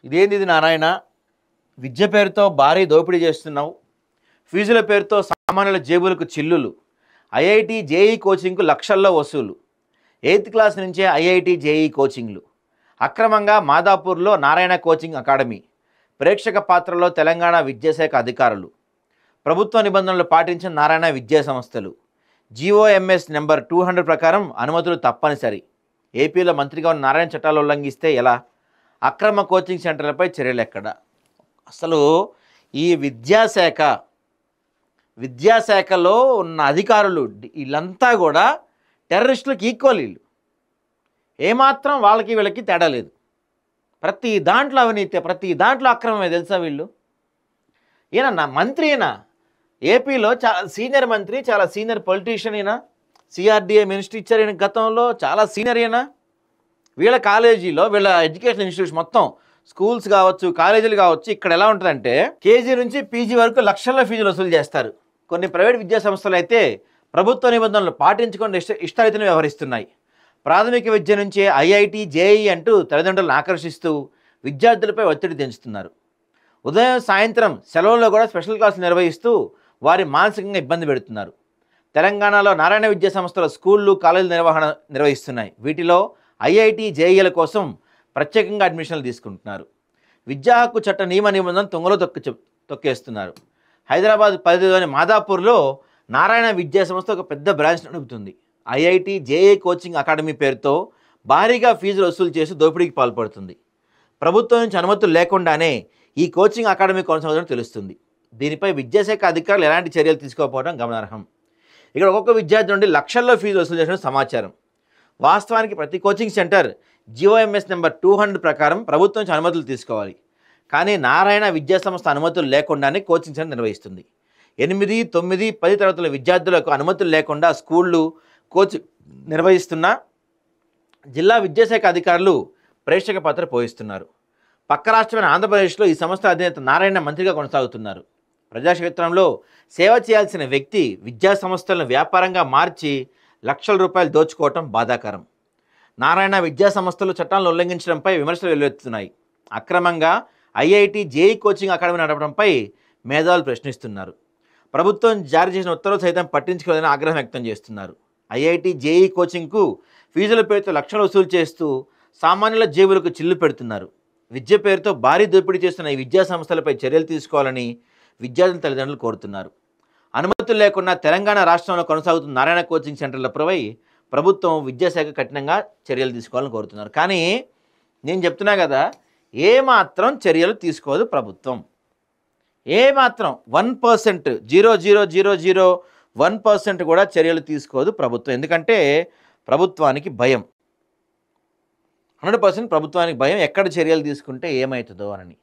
ఇదేంది ఇది నారాయణ? విద్య పేరుతో భారీ దోపిడీ చేస్తున్నావు. ఫీజుల పేరుతో సామాన్యుల జేబులకు చిల్లులు. ఐఐటి జేఈ కోచింగ్కు లక్షల్లో వసూలు. 8th క్లాస్ నుంచే ఐఐటి జేఈ కోచింగ్లు. అక్రమంగా మాదాపూర్లో నారాయణ కోచింగ్ అకాడమీ. ప్రేక్షక పాత్రలో తెలంగాణ విద్యాశాఖ అధికారులు. ప్రభుత్వ నిబంధనలు పాటించిన నారాయణ విద్యా సంస్థలు. జీఓఎంఎస్ నెంబర్ 200 ప్రకారం అనుమతులు తప్పనిసరి. ఏపీలో మంత్రిగా ఉన్న నారాయణ చట్టాలు ఉల్లంఘిస్తే ఎలా? అక్రమ కోచింగ్ సెంటర్లపై చర్యలు ఎక్కడ? అసలు ఈ విద్యాశాఖలో ఉన్న అధికారులు వీళ్ళంతా కూడా టెర్రరిస్టులకు ఈక్వల్. వీళ్ళు ఏమాత్రం వాళ్ళకి వీళ్ళకి తేడా లేదు. ప్రతి దాంట్లో అవినీతి, ప్రతి దాంట్లో అక్రమమే. తెలుసా వీళ్ళు? ఈయన నా మంత్రి, ఈయన ఏపీలో చాలా సీనియర్ మంత్రి, చాలా సీనియర్ పొలిటీషియన్. ఈయన సిఆర్డిఏ మినిస్టర్ ఇచ్చారు ఈయన గతంలో. చాలా సీనియర్ ఈయన. వీళ్ళ కాలేజీలో, వీళ్ళ ఎడ్యుకేషన్ ఇన్స్టిట్యూట్స్ మొత్తం, స్కూల్స్ కావచ్చు, కాలేజీలు కావచ్చు, ఇక్కడ ఎలా ఉంటుందంటే కేజీ నుంచి పీజీ వరకు లక్షల్లో ఫీజులు వసూలు చేస్తారు. కొన్ని ప్రైవేట్ విద్యా సంస్థలు అయితే ప్రభుత్వ నిబంధనలు పాటించుకొని ఇష్టారీతిని వ్యవహరిస్తున్నాయి. ప్రాథమిక విద్య నుంచే ఐఐటి జేఈ అంటూ తల్లిదండ్రులను ఆకర్షిస్తూ విద్యార్థులపై ఒత్తిడి పెంచుతున్నారు. ఉదయం సాయంత్రం సెలవుల్లో కూడా స్పెషల్ క్లాసులు నిర్వహిస్తూ వారి మానసికంగా ఇబ్బంది పెడుతున్నారు. తెలంగాణలో నారాయణ విద్యా సంస్థల స్కూళ్ళు, కాలేజీల నిర్వహణ నిర్వహిస్తున్నాయి. వీటిలో ఐఐటి జేఈల కోసం ప్రత్యేకంగా అడ్మిషన్లు తీసుకుంటున్నారు. విద్యా హక్కు చట్ట నియమ నిబంధన తుంగలో తొక్కేస్తున్నారు. హైదరాబాద్ పరిధిలోని మాదాపూర్లో నారాయణ విద్యా సంస్థ ఒక పెద్ద బ్రాంచ్ నడుపుతుంది. ఐఐటి జేఏ కోచింగ్ అకాడమీ పేరుతో భారీగా ఫీజులు వసూలు చేసి దోపిడీకి పాల్పడుతుంది. ప్రభుత్వం నుంచి అనుమతులు లేకుండానే ఈ కోచింగ్ అకాడమీ కొనసాగుతుందని తెలుస్తుంది. దీనిపై విద్యాశాఖ అధికారులు ఎలాంటి చర్యలు తీసుకోకపోవడం గమనార్హం. ఇక్కడ ఒక్కొక్క విద్యార్థి నుండి లక్షల్లో ఫీజు వసూలు చేసిన సమాచారం. వాస్తవానికి ప్రతి కోచింగ్ సెంటర్ జీఓఎంఎస్ నెంబర్ 200 ప్రకారం ప్రభుత్వం నుంచి అనుమతులు తీసుకోవాలి. కానీ నారాయణ విద్యా సంస్థ అనుమతులు లేకుండానే కోచింగ్ సెంటర్ నిర్వహిస్తుంది. 8, 9, 10 తరగతుల విద్యార్థులకు అనుమతులు లేకుండా స్కూళ్ళు, కోచింగ్ నిర్వహిస్తున్న జిల్లా విద్యాశాఖ అధికారులు ప్రేక్షక పాత్ర పోషిస్తున్నారు. పక్క రాష్ట్రమైన ఆంధ్రప్రదేశ్లో ఈ సంస్థ అధినేత నారాయణ మంత్రిగా కొనసాగుతున్నారు. ప్రజాక్షేత్రంలో సేవ చేయాల్సిన వ్యక్తి విద్యా సంస్థలను వ్యాపారంగా మార్చి లక్షల రూపాయలు దోచుకోవటం బాధాకరం. నారాయణ విద్యా సంస్థలు చట్టాలను ఉల్లంఘించడంపై విమర్శలు వెల్లువెత్తుతున్నాయి. అక్రమంగా ఐఐటి జేఈ కోచింగ్ అకాడమీ నడపడంపై మేధావులు ప్రశ్నిస్తున్నారు. ప్రభుత్వం జారీ చేసిన ఉత్తర్వులు సైతం పట్టించుకోలేదని ఆగ్రహం వ్యక్తం చేస్తున్నారు. ఐఐటి జేఈ కోచింగ్కు ఫీజుల పేరుతో లక్షలు వసూలు చేస్తూ సామాన్యుల జేబులకు చిల్లు పెడుతున్నారు. విద్య పేరుతో భారీ దోపిడీ చేస్తున్న ఈ విద్యా సంస్థలపై చర్యలు తీసుకోవాలని విద్యార్థుల తల్లిదండ్రులు కోరుతున్నారు. అనుమతులు లేకుండా తెలంగాణ రాష్ట్రంలో కొనసాగుతున్న నారాయణ కోచింగ్ సెంటర్లపై ప్రభుత్వం విద్యాశాఖ కఠినంగా చర్యలు తీసుకోవాలని కోరుతున్నారు. కానీ నేను చెప్తున్నా కదా, ఏమాత్రం చర్యలు తీసుకోదు ప్రభుత్వం. ఏమాత్రం 1%, 0.0001% కూడా చర్యలు తీసుకోదు ప్రభుత్వం. ఎందుకంటే ప్రభుత్వానికి భయం, 100% ప్రభుత్వానికి భయం ఎక్కడ చర్యలు తీసుకుంటే ఏమవుతుందో అని.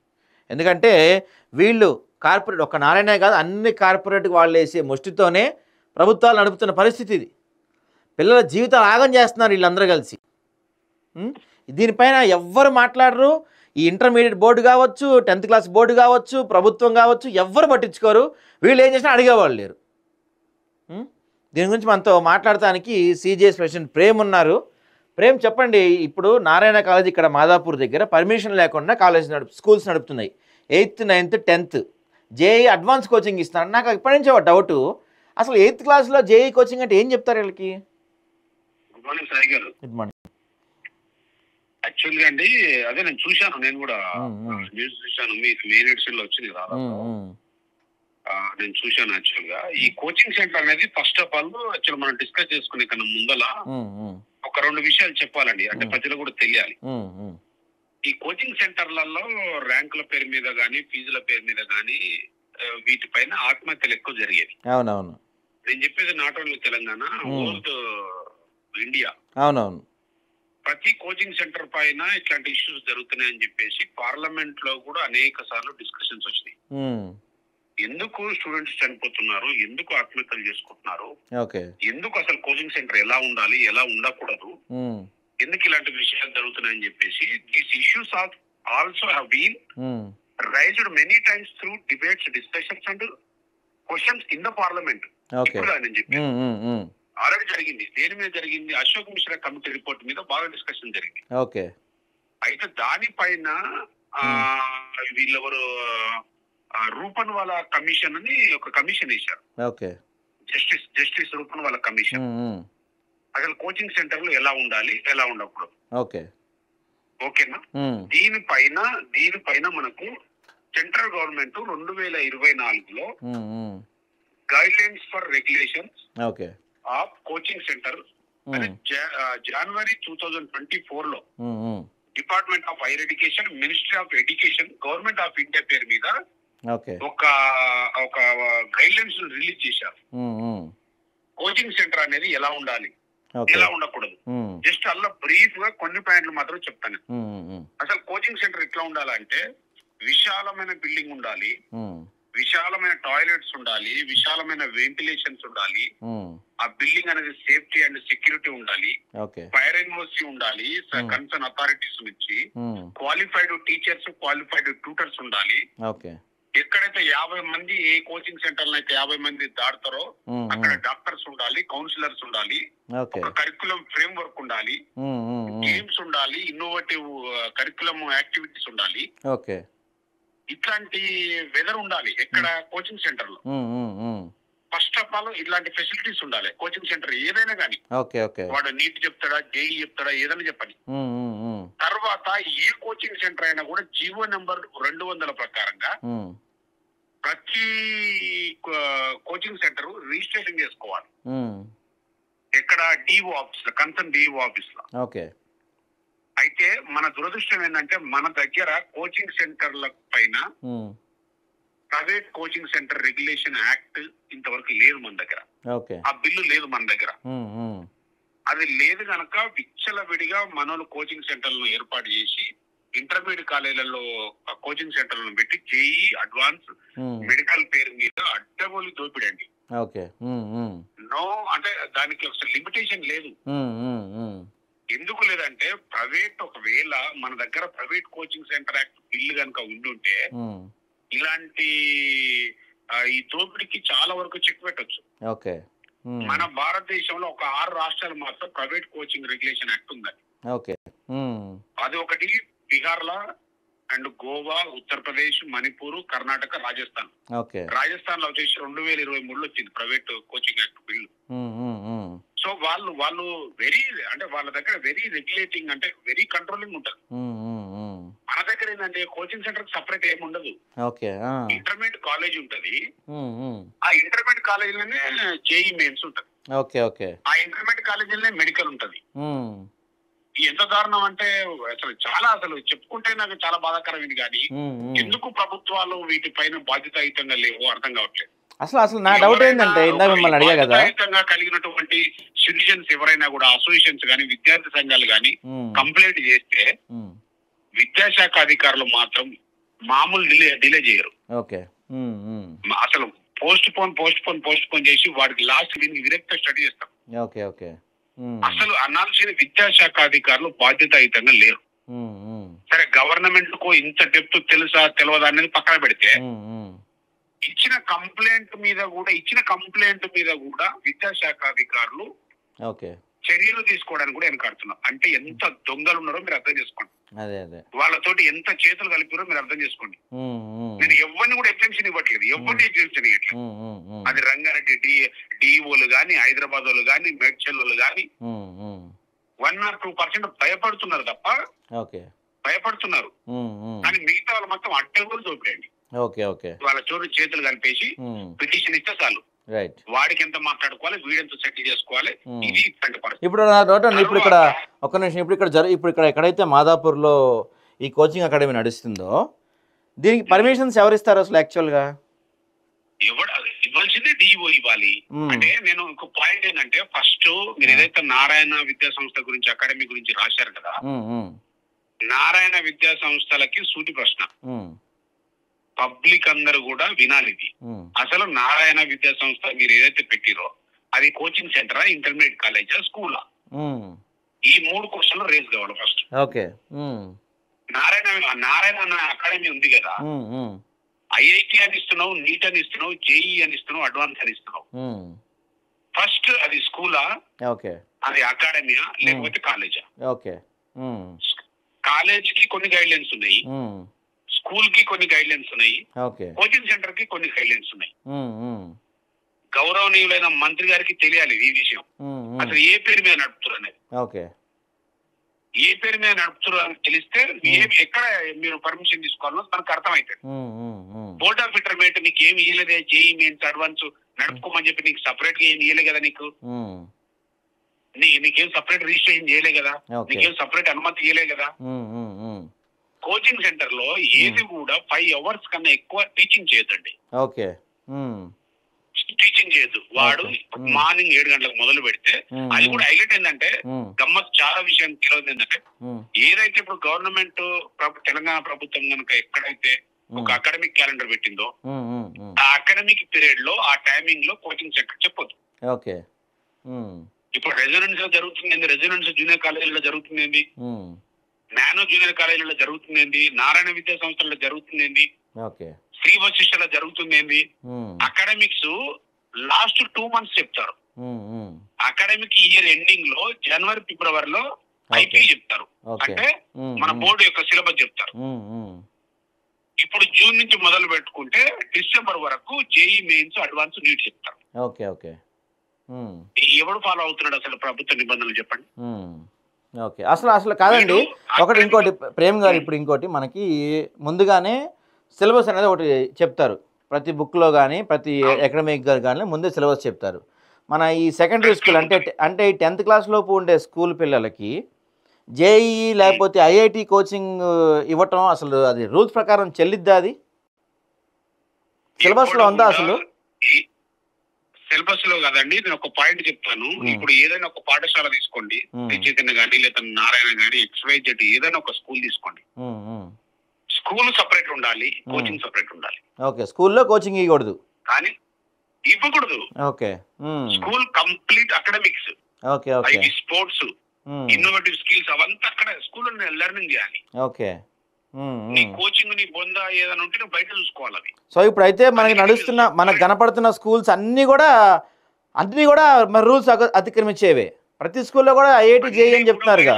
ఎందుకంటే వీళ్ళు కార్పొరేట్, ఒక నారాయణ కాదు, అన్ని కార్పొరేట్ వాళ్ళు వేసే ముష్టితోనే ప్రభుత్వాలు నడుపుతున్న పరిస్థితి ఇది. పిల్లల జీవితాలు ఆగం చేస్తున్నారు వీళ్ళందరూ కలిసి. దీనిపైన ఎవ్వరు మాట్లాడరు. ఈ ఇంటర్మీడియట్ బోర్డు కావచ్చు, 10th క్లాస్ బోర్డు కావచ్చు, ప్రభుత్వం కావచ్చు, ఎవ్వరు పట్టించుకోరు. వీళ్ళు ఏం చేసినా అడిగేవాళ్ళు లేరు. దీని గురించి మనతో మాట్లాడటానికి సిజేఎస్ ప్రెసిడెంట్ ప్రేమ్ ఉన్నారు. ప్రేమ్, చెప్పండి. ఇప్పుడు నారాయణ కాలేజ్ ఇక్కడ మాదాపూర్ దగ్గర పర్మిషన్ లేకుండా స్కూల్స్ నడుపుతున్నాయి. 8th, 9th, 10th JEE advance coaching ఇస్తున్నారు. నాకు ఇప్పటి నుంచి ఒక డౌట్, అసలు 8th క్లాస్లో జేఈ కోచింగ్ అంటే ఏం చెప్తారు వీళ్ళకి? గుడ్ మార్నింగ్ సాయి గారు. Good morning. యాక్చువల్గా అండి, అదే నేను చూశాను, నేను కూడా న్యూస్ చూశాను, మీకు మెయిన్ ఎడిషన్ లో వచ్చింది కదా, నేను చూశాను. యాక్చువల్ గా ఈ కోచింగ్ సెంటర్ అనేది ఫస్ట్ ఆఫ్ ఆల్ యాక్చువల్ మనం డిస్కస్ చేసుకునే కన్నా ముందల ఒక 2 విషయాలు చెప్పాలండి, అంటే ప్రజలు కూడా తెలియాలి. ఈ కోచింగ్ సెంటర్లలో ర్యాంకుల పేరు మీద గానీ, ఫీజుల పేరు మీద గానీ, వీటిపైన ఆత్మహత్యలు ఎక్కువ జరిగేది. అవునవును. నేను చెప్పేది not only Telangana, all India. అవునవును. ప్రతి కోచింగ్ సెంటర్ పైన ఇట్లాంటి ఇష్యూస్ జరుగుతున్నాయని చెప్పేసి పార్లమెంట్ లో కూడా అనేక సార్లు డిస్కషన్స్ వచ్చినాయి. ఎందుకు స్టూడెంట్స్ చనిపోతున్నారు, ఎందుకు ఆత్మహత్యలు చేసుకుంటున్నారు, ఎందుకు అసలు కోచింగ్ సెంటర్ ఎలా ఉండాలి, ఎలా ఉండకూడదు, ఎందుకు ఇలాంటి విషయాలు జరుగుతున్నాయని చెప్పేసి these issues also have been raised many times through debates, discussions and questions in the parliament. నేను చెప్పి ఆల్రెడీ జరిగింది. దేని మీద జరిగింది? అశోక్ మిశ్రా కమిటీ రిపోర్ట్ మీద బాగా డిస్కషన్ జరిగింది. అయితే దానిపైన వీళ్ళెవరు రూపన్ వాళ్ళ కమిషన్ అని ఒక కమిషన్ వేశారు. ఓకే. జస్టిస్ రూపన్ వాళ్ళ కమిషన్. అసలు కోచింగ్ సెంటర్లు ఎలా ఉండాలి, ఎలా ఉండకూడదు. ఓకే. ఓకేనా? దీనిపైన మనకు సెంట్రల్ గవర్నమెంట్ 2024లో guidelines for regulations of coaching centre జనవరి 2024లో department of higher education, ministry of education, government of India పేరు మీద ఒక గైడ్ లైన్స్ రిలీజ్ చేశారు. కోచింగ్ సెంటర్ అనేది ఎలా ఉండాలి, ఎలా ఉండకూడదు. జస్ట్ అలా బ్రీఫ్ గా కొన్ని పాయింట్లు మాత్రం చెప్తాను. అసలు కోచింగ్ సెంటర్ ఎట్లా ఉండాలంటే విశాలమైన బిల్డింగ్ ఉండాలి, విశాలమైన టాయిలెట్స్ ఉండాలి, విశాలమైన వెంటిలేషన్స్ ఉండాలి, ఆ బిల్డింగ్ అనేది సేఫ్టీ అండ్ సెక్యూరిటీ ఉండాలి, ఫైర్ ఎన్ఓసి ఉండాలి కన్సర్న్ అథారిటీస్ నుంచి, క్వాలిఫైడ్ టీచర్స్, క్వాలిఫైడ్ ట్యూటర్స్ ఉండాలి. ఎక్కడైతే 50 మంది ఏ కోచింగ్ సెంటర్ అయితే 50 మంది దాడతారో అక్కడ డాక్టర్స్ ఉండాలి, కౌన్సిలర్స్ ఉండాలి, ఒక కరికులం ఫ్రేమ్ వర్క్ ఉండాలి, గేమ్స్ ఉండాలి, ఇన్నోవేటివ్ కరికులం యాక్టివిటీస్ ఉండాలి. ఇట్లాంటి వెదర్ ఉండాలి ఎక్కడ కోచింగ్ సెంటర్ లో. ఫస్ట్ ఆఫ్ ఆల్ ఇట్లాంటి ఫెసిలిటీస్ ఉండాలి కోచింగ్ సెంటర్ ఏదైనా కానీ. వాడు నీట్ చెప్తాడా, జేఈ చెప్తాడా, ఏదైనా చెప్పని. తర్వాత ఏ కోచింగ్ సెంటర్ అయినా కూడా జీవో నెంబర్ 200 ప్రకారంగా ప్రతి కోచింగ్ సెంటర్ రిజిస్ట్రేషన్ చేసుకోవాలి. ఎక్కడ డిఓ ఆఫీస్ లో, కన్సర్న్ డిఓ ఆఫీస్ లో. అయితే మన దురదృష్టం ఏంటంటే మన దగ్గర కోచింగ్ సెంటర్ల పైన private coaching centre regulation act ఇంతవరకు లేదు మన దగ్గర. ఆ బిల్లు లేదు మన దగ్గర. అది లేదు కనుక విచ్చలవిడిగా మనోళ్ళు కోచింగ్ సెంటర్లను ఏర్పాటు చేసి ఇంటర్మీడియట్ కాలేజీలలో కోచింగ్ సెంటర్లను పెట్టి జేఈ, అడ్వాన్స్, మెడికల్ పేరు మీద అడ్డగోలు దోపిడండి. నో అంటే దానికి అసలు లిమిటేషన్ లేదు. ఎందుకు లేదంటే ప్రైవేట్ ఒకవేళ మన దగ్గర private coaching centre act bill కనుక ఉండుంటే ఇలాంటి ఈ దోపిడీకి చాలా వరకు చెక్ పెట్టొచ్చు. మన భారతదేశంలో ఒక 6 రాష్ట్రాలు మాత్రం ప్రైవేట్ కోచింగ్ రెగ్యులేషన్ యాక్ట్ ఉందని. అది ఒకటి బీహార్ లో అండ్ గోవా, ఉత్తరప్రదేశ్, మణిపూర్, కర్ణాటక, రాజస్థాన్. రాజస్థాన్ లో వచ్చేసి 2023లో వచ్చింది private coaching act bill. So వాళ్ళు వెరీ అంటే వాళ్ళ దగ్గర వెరీ రెగ్యులేటింగ్ అంటే వెరీ కంట్రోలింగ్ ఉంటది. మన దగ్గర ఏంటంటే కోచింగ్ సెంటర్ సపరేట్ ఏమి ఉండదు. ఇంటర్మీడియట్ కాలేజ్ ఉంటది, ఆ ఇంటర్మీడియట్ కాలేజీలోనే జేఈ మెయిన్స్ ఉంటది, ఆ ఇంటర్మీడియట్ కాలేజీలోనే మెడికల్ ఉంటది. ఎంత దారుణం అంటే అసలు చెప్పుకుంటే నాకు చాలా బాధాకరమైంది. కానీ ఎందుకు ప్రభుత్వాలు వీటిపైన బాధ్యతాయుతంగా లేవో అర్థం కావట్లేదు. అసలు నా డౌట్ ఏంటంటే మిమ్మల్ని అడిగా కదా, కలిగినటువంటి సిటిజన్స్ ఎవరైనా కూడా అసోసియేషన్స్ గానీ, విద్యార్థి సంఘాలు గానీ కంప్లైంట్ చేస్తే విద్యాశాఖ అధికారులు మాత్రం మామూలు డిలే చేయరు. అసలు పోస్ట్ పోన్ చేసి వాడికి లాస్ట్ దీనికి విరక్త స్టడీ చేస్తాం. అసలు అనాల్సిన విద్యాశాఖ అధికారులు బాధ్యతాయుతంగా లేరు. సరే గవర్నమెంట్ కు ఇంత డెప్త్ తెలుసా తెలియదా అనేది పక్కన పెడితే ఇచ్చిన కంప్లైంట్ మీద కూడా విద్యాశాఖ అధికారులు చర్యలు తీసుకోవడానికి కూడా వెనకాడుతున్నారు. అంటే ఎంత దొంగలు ఉన్నారో మీరు అర్థం చేసుకోండి. వాళ్ళతోటి ఎంత చేతులు కలిపారో మీరు అర్థం చేసుకోండి. నేను ఎవరిని కూడా ఎగ్జామ్షన్ ఇవ్వట్లేదు, ఎవరిని ఎగ్జామ్షన్ ఇవ్వట్లేదు. అది రంగారెడ్డి డిఓలు గాని, హైదరాబాద్ వాళ్ళు గాని, మేడ్చల్ వాళ్ళు గాని 1 or 2% భయపడుతున్నారు తప్ప భయపడుతున్నారు. కానీ మిగతా వాళ్ళు మొత్తం అడ్డగోలు చూపేయండి. వాళ్ళ చోటు చేతులు కలిపేసి పిటిషన్ ఇస్తే చాలు, వాడికి ఎంత మాట్లాడుకోవాలి, వీడెంత సెటిల్ చేసుకోవాలి. ఇది ఇప్పుడు ఇక్కడ ఒక్క నిమిషం, ఇప్పుడు ఇక్కడ ఎక్కడైతే మాదాపూర్ లో ఈ కోచింగ్ అకాడమీ నడుస్తుందో దీనికి పర్మిషన్స్ ఎవరు ఇస్తారు అసలు? యాక్చువల్ గా ఇవ్వాల్సిందే డిఓ ఇవ్వాలి. అంటే నేను ఇంకో పాయింట్ ఏంటంటే ఫస్ట్ మీరు ఏదైతే నారాయణ విద్యా సంస్థ గురించి అకాడమీ గురించి రాశారు కదా, నారాయణ విద్యా సంస్థలకి సూటి ప్రశ్న, పబ్లిక్ అందరూ కూడా వినాలి. అసలు నారాయణ విద్యా సంస్థ మీరు ఏదైతే పెట్టిరో అది కోచింగ్ సెంటరా, ఇంటర్మీడియట్ కాలేజా, స్కూలా? ఈ 3 క్వశ్చన్లు రేజ్ కావాలి ఫస్ట్. నారాయణ అకాడమీ ఉంది కదా, ఐఐటి అని ఇస్తున్నావు, నీట్ అని ఇస్తున్నావు, జేఈ అని ఇస్తున్నావు, అడ్వాన్స్ అని ఇస్తున్నావు. ఫస్ట్ అది స్కూలా, అది అకాడమీయా, లేకపోతే కాలేజా? కాలేజీకి కొన్ని గైడ్ లైన్స్ ఉన్నాయి, స్కూల్ కి కొన్ని గైడ్ లైన్స్ ఉన్నాయి, ఓకే కోచింగ్ సెంటర్ కి కొన్ని గైడ్ లైన్స్ ఉన్నాయి. గౌరవనీయులైన మంత్రి గారికి తెలియాలి ఈ విషయం. అసలు ఏ పేరు మీద నడుపుతారు అనేది, ఓకే ఏ పేరు మీద నడుపుతారు అని తెలిస్తే ఎక్కడ మీరు పర్మిషన్ తీసుకోవాలో మనకు అర్థమవుతుంది. బోర్డ్ ఆఫ్ ఇంటర్మీడియట్ నీకు ఏమి ఇయ్యలేదే, జేఈ మెయిన్స్ అడ్వాన్స్ నడుపుకోమని చెప్పి నీకు సపరేట్ గా ఏమి ఇయ్యలే కదా, నీకేం సపరేట్ రిజిస్ట్రేషన్ చేయలే కదా, నీకేం సపరేట్ అనుమతి ఇయ్యలే కదా. కోచింగ్ సెంటర్ లో ఏది కూడా 5 hours కన్నా ఎక్కువ టీచింగ్ చేయొద్దండి. ఓకే టీచింగ్ చేయొద్దు. వాడు మార్నింగ్ 7 గంటలకు మొదలు పెడితే, అది కూడా హైలైట్ ఏంటంటే గమ్మత్ చాలా విషయం తెలియదు ఏంటంటే, ఏదైతే ఇప్పుడు గవర్నమెంట్ తెలంగాణ ప్రభుత్వం కనుక ఎక్కడైతే ఒక అకాడమిక్ క్యాలెండర్ పెట్టిందో, ఆ అకాడమిక్ పీరియడ్ లో ఆ టైమింగ్ లో కోచింగ్ సెంటర్ చెప్పొద్దు. ఓకే ఇప్పుడు రెసిడెన్స్ జరుగుతుంది, రెసిడెన్స్ జూనియర్ కాలేజీలో జరుగుతుంది, నానో జూనియర్ కాలేజీలో జరుగుతుంది, నారాయణ విద్యా సంస్థల్లో జరుగుతుంది, శ్రీ వశిష్ఠలో జరుగుతుంది. అకాడమిక్స్ లాస్ట్ 2 months చెప్తారు. అకాడమిక్ ఇయర్ ఎండింగ్ లో జనవరి ఫిబ్రవరిలో ఐపీ చెప్తారు, అంటే మన బోర్డు యొక్క సిలబస్ చెప్తారు. ఇప్పుడు జూన్ నుంచి మొదలు పెట్టుకుంటే డిసెంబర్ వరకు జేఈ మెయిన్స్ అడ్వాన్స్ నీట్ చెప్తారు. ఓకే ఓకే ఎవడు ఫాలో అవుతున్నాడు అసలు ప్రభుత్వ నిబంధనలు చెప్పండి. ఓకే అసలు కాదండి. ఒకటి ఇంకోటి ప్రేమ్ గారు, ఇప్పుడు ఇంకోటి మనకి ముందుగానే సిలబస్ అనేది ఒకటి చెప్తారు, ప్రతి బుక్లో కానీ ప్రతి అకాడమిక్ కానీ ముందే సిలబస్ చెప్తారు. మన ఈ సెకండరీ స్కూల్ అంటే ఈ 10th class లోపు ఉండే స్కూల్ పిల్లలకి జేఈ లేకపోతే ఐఐటి కోచింగ్ ఇవ్వటం అసలు అది రూల్స్ ప్రకారం చెల్లిద్దా? అది సిలబస్లో ఉందా? అసలు సిలబస్ లో కదండి. నేను ఒక పాయింట్ చెప్తాను. ఇప్పుడు ఏదైనా ఒక పాఠశాల తీసుకోండి, చైతన్య గానీ లేదా నారాయణ గానీ XYZ ఏదైనా ఒక స్కూల్ తీసుకోండి, స్కూల్ సపరేట్ ఉండాలి, కోచింగ్ సపరేట్ ఉండాలి. ఓకే స్కూల్లో కోచింగ్ ఇవ్వకూడదు, కానీ ఇవ్వకూడదు. Okay school complete academics, okay okay sports, innovative skills అవంతా అక్కడ స్కూల్లో లెర్నింగ్ చేయాలి. ఓకే నీ కోచింగ్ నీ బొందా ఏదైనా ఉంటే నువ్వు బయట చూసుకోవాలి అవి. సో ఇప్పుడైతే మనకు కనపడుతున్న స్కూల్స్ అన్ని కూడా మరి రూల్స్ అతిక్రమించేవే. ప్రతి స్కూల్లో కూడా ఐఐటి జేఈ అని చెప్తున్నారుగా.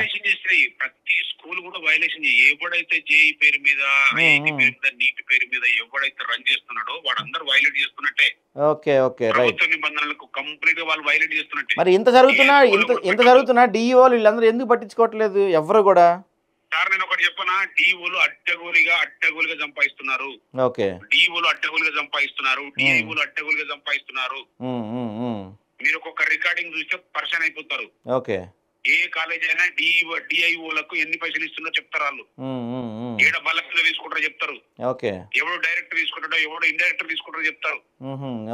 ప్రతి స్కూల్ కూడా వైలేషన్. ఎవడైతే జేఈ పేరు మీద, ఐఐటి పేరు మీద, నీట్ పేరు మీద ఎవడైతే రన్ చేస్తున్నాడో వాడందరూ వైలేట్ చేస్తున్నట్టే. Okay okay right. ప్రభుత్వ నిబంధనలకు కంప్లీట్ గా వాళ్ళు వైలేట్ చేస్తున్నట్టే. మరి ఇంత జరుగుతున్నా డిఈఓలు వీళ్ళందరూ ఎందుకు పట్టించుకోవట్లేదు ఎవరు కూడా? సార్ నేను ఒకటి చెప్పనా, డిఓలు అడ్డగోలుగా సంపాదిస్తున్నారు. ఓకే డిఓలు అడ్డగోలుగా సంపాదిస్తున్నారు, డిఐఓలు అడ్డగోలుగా సంపాదిస్తున్నారు. మీరు ఒక్కొక్క రికార్డింగ్ చూస్తే పర్సన్ అయిపోతారు. ఓకే ఏ కాలేజ్ అయినా డిఐఓలకు ఎన్ని పైసలు ఇస్తున్నా చెప్తారు వాళ్ళు. ఏడ బల్లకిలో తీసుకుంటారో చెప్తారు. ఓకే ఎవడో డైరెక్టర్ తీసుకుంటాడో ఎవడో ఇండైరెక్టర్ తీసుకుంటారో చెప్తారు.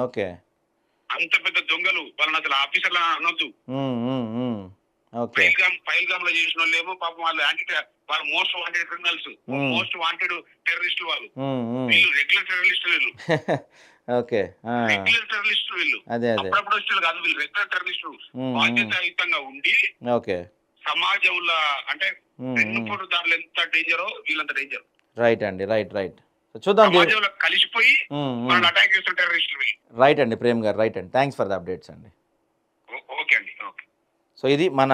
ఓకే అంత పెద్ద దొంగలు వాళ్ళని అసలు ఆఫీసర్లు అనొద్దు. పైల్గామ్ లో చేసిన వాళ్ళు ఏమో పాపం వాళ్ళు most wanted criminals, most wanted టెర్రరిస్టులు వాళ్ళు. వీళ్ళు రెగ్యులర్ టెర్రరిస్టులు, వీళ్ళు రెగ్యులర్ టెర్రరిస్టులు, వీళ్ళు అప్పుడప్పుడు వచ్చేది కాదు. వీళ్ళు రెగ్యులర్ టెర్రరిస్టులు బాధ్యతాయుతంగా ఉండి సమాజంలో అంటే పెన్నుపోటు దాంట్లో ఎంత డేంజరో వీళ్ళంత డేంజర్. రైట్ అండి, రైట్ చూద్దాం. సమాజంలో కలిసిపోయి వాళ్ళు అటాక్ చేస్తున్న టెర్రరిస్టులు. రైట్ అండి ప్రేమ్ గారు, రైట్ అండి. థ్యాంక్స్ ఫర్ ద అప్డేట్స్ అండి. ఓకే అండి, ఓకే. సో ఇది మన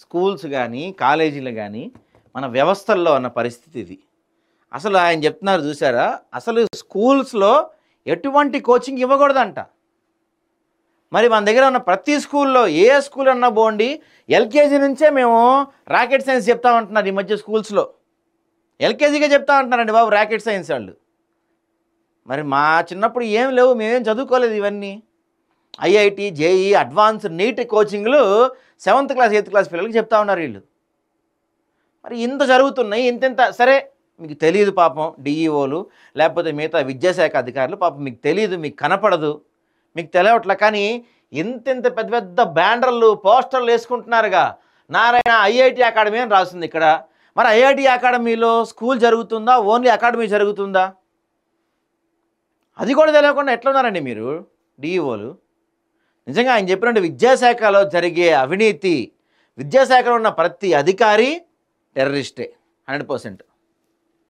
స్కూల్స్ కానీ కాలేజీలు కానీ మన వ్యవస్థల్లో ఉన్న పరిస్థితి ఇది. అసలు ఆయన చెప్తున్నారు చూసారా, అసలు స్కూల్స్లో ఎటువంటి కోచింగ్ ఇవ్వకూడదంట. మరి మన దగ్గర ఉన్న ప్రతి స్కూల్లో ఏ స్కూల్ అన్నా పోండి, ఎల్కేజీ నుంచే మేము రాకెట్ సైన్స్ చెప్తామంటున్నారు ఈ మధ్య స్కూల్స్లో. ఎల్కేజీగా చెప్తా ఉంటున్నారండి బాబు రాకెట్ సైన్స్ వాళ్ళు. మరి మా చిన్నప్పుడు ఏం లేవు, మేమేం చదువుకోలేదు ఇవన్నీ. ఐఐటి జేఈ అడ్వాన్స్ నీట్ కోచింగ్లు 7th class 8th class పిల్లలకి చెప్తా ఉన్నారు వీళ్ళు. మరి ఇంత జరుగుతున్నాయి, ఇంత సరే మీకు తెలియదు పాపం డిఈఓలు లేకపోతే మిగతా విద్యాశాఖ అధికారులు, పాపం మీకు తెలియదు, మీకు కనపడదు, మీకు తెలియట్లా. కానీ ఇంత పెద్ద బ్యానర్లు పోస్టర్లు వేసుకుంటున్నారుగా, నారాయణ ఐఐటి అకాడమీ అని రాస్తుంది ఇక్కడ. మరి ఐఐటి అకాడమీలో స్కూల్ జరుగుతుందా, ఓన్లీ అకాడమీ జరుగుతుందా? అది కూడా తెలియకుండా ఎట్లా ఉన్నారండి మీరు డిఈఓలు? నిజంగా ఆయన చెప్పినట్టు విద్యాశాఖలో జరిగే అవినీతి, విద్యాశాఖలో ఉన్న ప్రతి అధికారి టెర్రరిస్టే 100%.